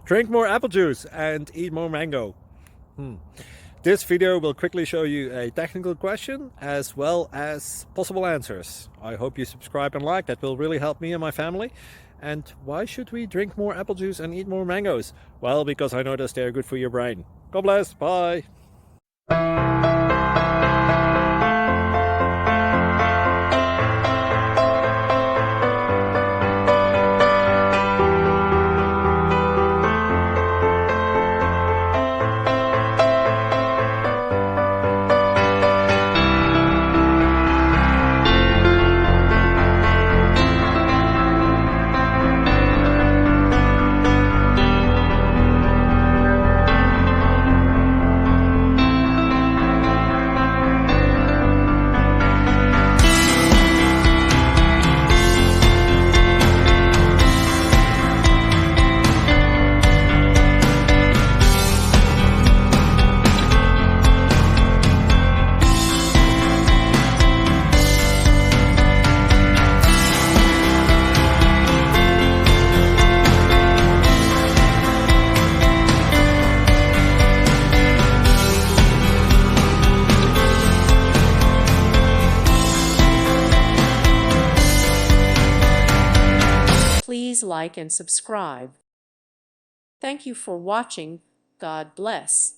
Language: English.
Drink more apple juice and eat more mango. This video will quickly show you a technical question as well as possible answers. I hope you subscribe and like, that will really help me and my family. And why should we drink more apple juice and eat more mangoes? Well, because I noticed they're good for your brain. God bless, bye! Please like and subscribe. Thank you for watching. God bless.